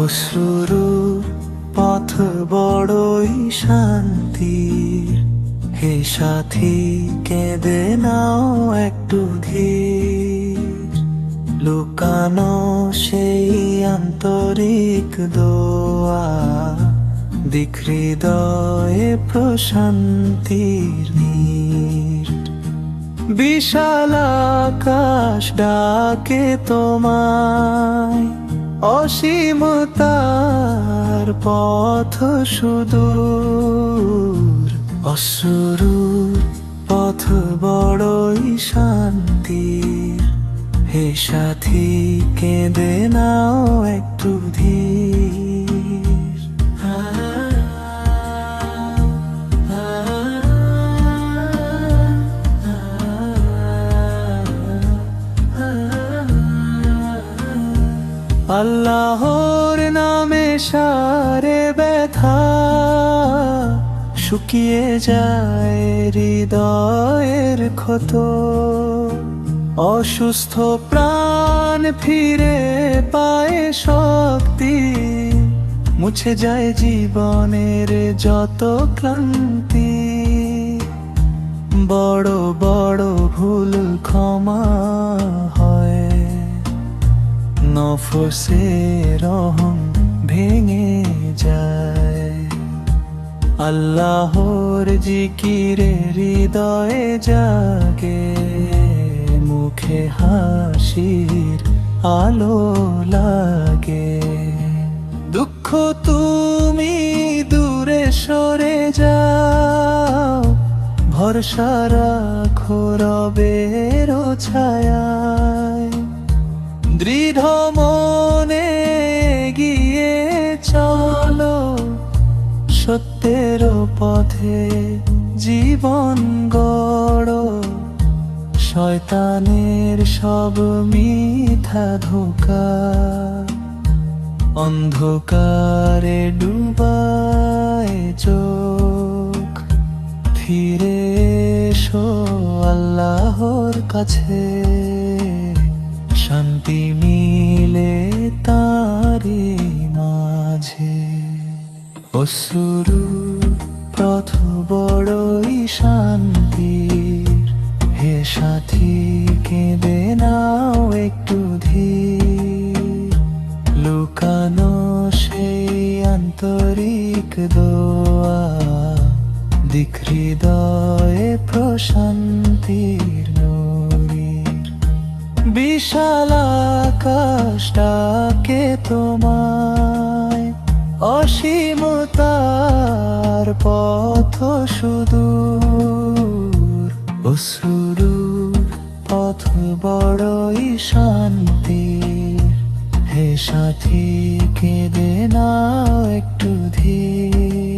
অশ্রুরু পথ বড়ই শান্তির, হে সাথী কেঁদে নাও একটু ধীর। লুকানো সেই আন্তরিক দোয়া, দিক হৃদয়ে প্রশান্তির নীর। বিশাল আকাশ ডাকে তোমায়, অসীমতার পথ সুদূর। অশ্রুর পথ বড়ই শান্তির, হে সাথী কেঁদে নাও একটু ধীর। আল্লাহর নামে সারে ব্যথা, শুকিয়ে যায় হৃদয়ের ক্ষত। অসুস্থ প্রাণ ফিরে পায় শক্তি, মুছে যায় জীবনের যত ক্লান্তি। বড় বড় ভুল ক্ষমা হয়, নফসের রহম ভেঙে যায়। আল্লাহর জিকিরে হৃদয়ে জাগে, মুখে হাসির আলো লাগে। দুঃখ তুমি দূরে সরে যাও, ভরসা রাখো রবের ছায়ায়। দৃঢ় মনে এগিয়ে চলো, সত্যের পথে জীবন গড়ো। শয়তানের সব মিথ্যা ধোঁকা, অন্ধকারে ডুবায় চোখ। ফিরে এসো আল্লাহর কাছে, শান্তি মিলে তারি মাঝে। অশ্রু পথ বড়ই শান্তির, হে সাথী কেঁদে নাও একটু ধীর। লুকানো সেই আন্তরিক দোয়া, দিক হৃদয়ে প্রশান্তির নূর। বিশাল আকাশ ডাকে তোমায়, অসীমতার পথ সুদূর। অশ্রুর পথ বড়ই শান্তির, হে সাথী কেঁদে নাও একটু ধীর।